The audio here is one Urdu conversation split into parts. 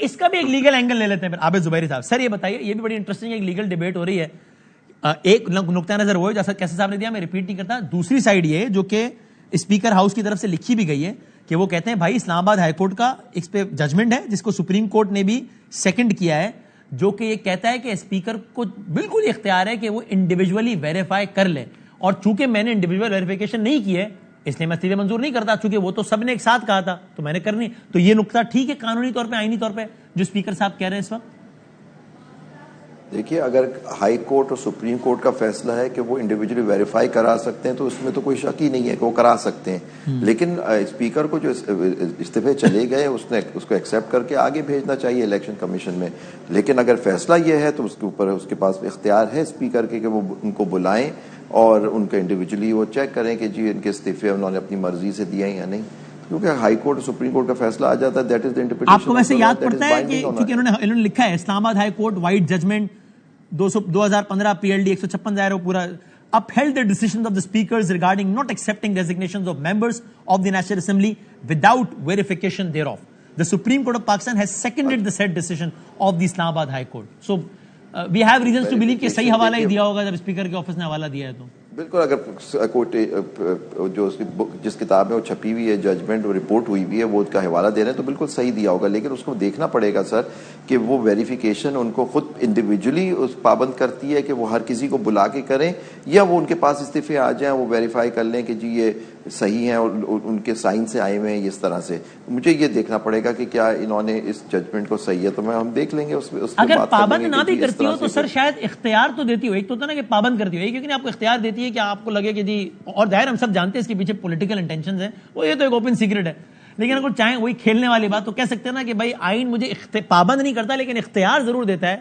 اس کا بھی ایک لیگل اینگل لے لیتے ہیں پھر عابد زبیری صاحب. سر یہ بتائیے, یہ بھی بڑی انٹرسٹنگ ایک لیگل ڈیبیٹ ہو رہی ہے. ایک نقطہ نظر وہ جیسا کیسے صاحب نے دیا, میں ریپیٹ نہیں کرتا. دوسری سائڈ یہ جو کہ اسپیکر ہاؤس کی طرف سے لکھی بھی گئی ہے کہ وہ کہتے ہیں بھائی اسلام آباد ہائی کورٹ کا اس پہ ججمنٹ ہے جس کو سپریم کورٹ نے بھی سیکنڈ کیا ہے, جو کہ یہ کہتا ہے کہ اسپیکر کو بالکل اختیار ہے کہ وہ انڈیویجولی ویریفائی کر لے, اور چونکہ میں نے انڈیویجول ویریفیکیشن نہیں کی ہے اس لیے میں سیدھے منظور نہیں کرتا, چونکہ وہ تو سب نے ایک ساتھ کہا تھا تو میں نے کرنی. تو یہ نقطہ ٹھیک ہے قانونی طور پہ, آئینی طور پہ جو اسپیکر صاحب کہہ رہے ہیں اس وقت؟ دیکھیے, اگر ہائی کورٹ اور سپریم کورٹ کا فیصلہ ہے کہ وہ انڈیویجولی ویریفائی کرا سکتے ہیں تو اس میں تو کوئی شک ہی نہیں ہے کہ وہ کرا سکتے ہیں. لیکن اسپیکر کو جو استعفے چلے گئے اس کو ایکسیپٹ کر کے آگے بھیجنا چاہیے الیکشن کمیشن میں. لیکن اگر فیصلہ یہ ہے تو اس کے اوپر اس کے پاس اختیار ہے اسپیکر کے کہ وہ ان کو بلائیں اور ان کا انڈیویجولی وہ چیک کریں کہ جی ان کے استعفے انہوں نے اپنی مرضی سے دیے ہیں یا نہیں. کیونکہ ہائی کورٹ اور سپریم کورٹ کا فیصلہ آ جاتا ہے, دیٹ از دی انٹرپریٹیشن. آپ کو ویسے یاد پڑتا ہے کہ کیونکہ انہوں نے لکھا ہے اسلام آباد ہائی کورٹ وائٹ ججمنٹ 2015 PLD 156 ظاہر ہو پورا, upheld the decisions of the speakers regarding not accepting resignations of members of the National Assembly without verification thereof. The Supreme Court of Pakistan has seconded the said decision of the Islamabad High Court. So we have reasons to believe کہ صحیح حوالہ ہی دیا ہوگا جب اسپیکر کے آفس نے حوالہ دیا ہے تو. بالکل, اگر جو جس کتاب میں وہ چھپی ہوئی ہے ججمنٹ رپورٹ ہوئی ہوئی ہے وہ اس کا حوالہ دے رہے ہیں تو بالکل صحیح دیا ہوگا. لیکن اس کو دیکھنا پڑے گا سر کہ وہ ویریفیکیشن ان کو خود انڈیویجولی پابند کرتی ہے کہ وہ ہر کسی کو بلا کے کریں, یا وہ ان کے پاس استعفے آ جائیں وہ ویریفائی کر لیں کہ جی یہ صحیح ہیں اور ان کے سائن سے آئے ہوئے ہیں اس طرح سے. مجھے یہ دیکھنا پڑے گا کہ کیا انہوں نے اس ججمنٹ کو صحیح ہے تو ہم دیکھ لیں گے اس پہ. اگر پابند نہ بھی کرتی ہو تو سر شاید اختیار تو دیتی ہو, ایک تو ہوتا نا کہ پابند کرتی ہو, کیونکہ آپ کو اختیار دیتی ہے کہ آپ کو لگے کہ جی, اور ظاہر ہم سب جانتے ہیں اس کے پیچھے پولیٹیکل انٹینشنز ہیں, وہ یہ تو ایک اوپن سیکرٹ ہے. لیکن اگر چاہیں وہی کھیلنے والی بات تو کہہ سکتے ہیں نا کہ بھائی آئین مجھے پابند نہیں کرتا لیکن اختیار ضرور دیتا ہے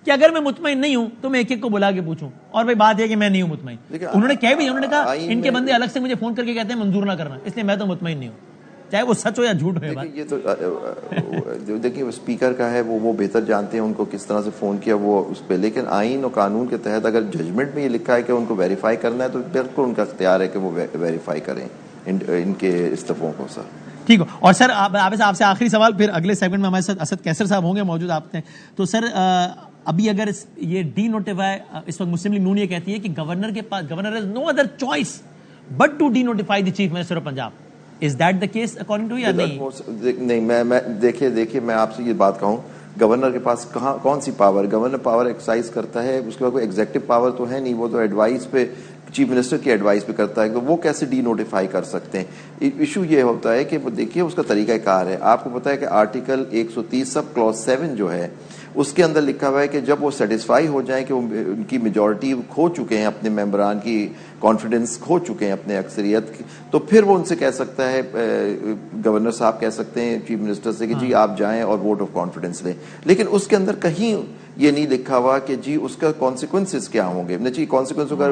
کہ اگر میں مطمئن نہیں ہوں تو میں ایک ایک کو بلا کے پوچھوں. اور بھائی بات یہ کہ میں نہیں ہوں مطمئن, انہوں نے کہہ بھی, انہوں نے کہا ان کے بندے الگ سے مجھے فون کر کے کہتے ہیں منظور نہ کرنا, اس لیے میں تو مطمئن نہیں ہوں, چاہے وہ سچ ہو یا جھوٹ ہو. یہ تو دیکھیے اسپیکر کا ہے, وہ بہتر جانتے ہیں ان کو کس طرح سے فون کیا وہ اس پہ. لیکن آئین اور قانون کے تحت اگر ججمنٹ میں یہ لکھا ہے کہ ان کو ویریفائی کرنا ہے تو بالکل ان کا اختیار ہے کہ وہ ویریفائی کریں ان کے استعفوں کو. سر ٹھیک ہو. اور سر آپ سے آخری سوال, پھر اگلے سیگمنٹ میں ہمارے ساتھ اسد کیسر صاحب ہوں گے موجود آپ ہیں. تو سر ابھی اگر یہ ڈی نوٹیفائی, اس وقت مسلم لیگ نون یہ کہتی ہے کہ گورنر کے پاس, governor has no other choice but to denotify the chief minister of Punjab. Is that the case according to you یا نہیں؟ میں دیکھیے میں آپ سے یہ بات کہوں, گورنر کے پاس کون سی پاور, گورنر پاور ایکسرسائز کرتا ہے, اس کے بعد کوئی ایگزیکٹو پاور تو ہے نہیں, وہ تو ایڈوائس پہ چیف منسٹر کی ایڈوائس پہ کرتا ہے, کہ وہ کیسے ڈی نوٹیفائی کر سکتے ہیں. ایشو یہ ہوتا ہے کہ دیکھیے اس کا طریقہ کار ہے. آپ کو پتا ہے کہ آرٹیکل 130 سب کلوز 7 جو ہے اس کے اندر لکھا ہوا ہے کہ جب وہ سیٹسفائی ہو جائیں کہ ان کی میجورٹی کھو چکے ہیں, اپنے ممبران کی کانفیڈنس کھو چکے ہیں اپنے اکثریت کی, تو پھر وہ ان سے کہہ سکتا ہے, گورنر صاحب کہہ سکتے ہیں چیف منسٹر سے کہ جی آپ جائیں اور ووٹ آف کانفیڈنس لیں. لیکن اس کے اندر کہیں یہ نہیں لکھا ہوا کہ جی اس کا کانسیکوینسز کیا ہوں گے. نیچری کانسیکوینس اگر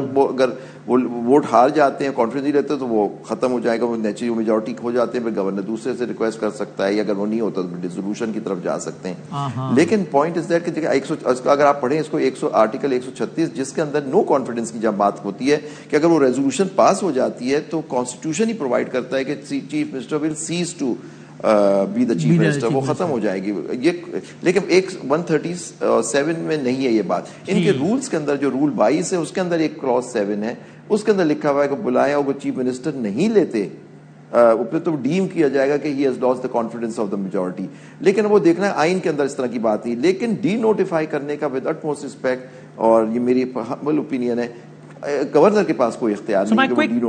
وہ ووٹ ہار جاتے ہیں, کانفیڈنس نہیں رہتے تو وہ ختم ہو جائے گا, وہ نیچری میجورٹی کھو جاتے ہیں, پھر گورنر دوسرے سے ریکویسٹ کر سکتا ہے, یا اگر وہ نہیں ہوتا تو ڈیزولوشن کی طرف جا سکتے ہیں. لیکن پوائنٹ از دیٹ کہ اگر آپ پڑھیں اس کو آرٹیکل 136 جس کے اندر نو کانفیڈنس کی جب بات ہوتی ہے کہ اگر وہ ریزولوشن پاس ہو جاتی ہے تو کانسٹیٹیوشن ہی پرووائڈ کرتا ہے کہ chief minister will cease to be the chief minister, وہ ختم ہو جائے گی یہ. لیکن 137 میں نہیں ہے یہ بات. ان کے رولز کے اندر جو رول 22 ہے اس کے اندر ایک کلوز 7 ہے, اس کے اندر لکھا ہوا ہے کہ بلائیں اور وہ چیف منسٹر نہیں لیتے پھر تو ڈیم کیا جائے گا کہ he has lost the confidence of the majority. لیکن وہ دیکھنا ہے آئین کے اندر اس طرح کی بات نہیں. لیکن ڈی نوٹیفائی کرنے کا ود اٹموسٹ رسپیکٹ, اور یہ میری ہمبل اوپینین ہے, گورنر کے پاس کوئی اختیار نہیں.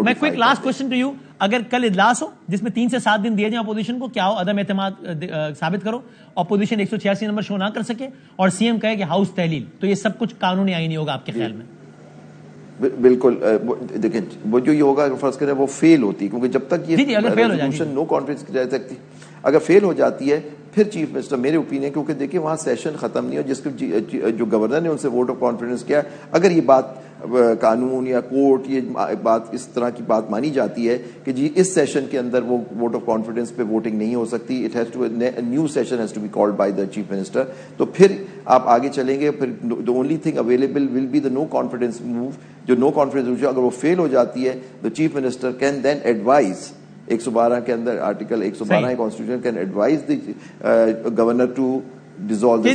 میں quick last question to you, اگر کل اجلاس ہو جس میں 3 سے 7 دن دیے جائیں اپوزیشن کو, کیا ہو عدم اعتماد ثابت کرو, اپوزیشن 186 نمبر شو نہ کر سکے اور سی ایم کہے کہ ہاؤس تحلیل, تو یہ سب کچھ قانونی آئینی ہوگا آپ کے خیال میں؟ بالکل. دیکھیں وہ جو یہ ہوگا فرض کریں وہ فیل ہوتی, کیونکہ جب تک یہ ریزولوشن نو کانفیڈنس رہ سکتی, اگر فیل ہو جاتی ہے پھر چیف منسٹر, میرے اوپینین, کیونکہ دیکھیں وہاں سیشن ختم نہیں ہو, جس کے جو گورنر نے ان سے ووٹ آف کانفیڈنس کیا, اگر یہ بات قانون یا کورٹ یہ بات اس طرح کی بات مانی جاتی ہے کہ جی اس سیشن کے اندر وہ ووٹ آف کانفیڈنس پہ ووٹنگ نہیں ہو سکتی, it has to new session has to be called by the chief minister, تو پھر آپ آگے چلیں گے. پھر the only thing available will be the no confidence move. جو نو کانفیڈنس اگر وہ فیل ہو جاتی ہے the chief minister can then advise, 112 کے اندر article 112 constitution can advise the governor to dissolve the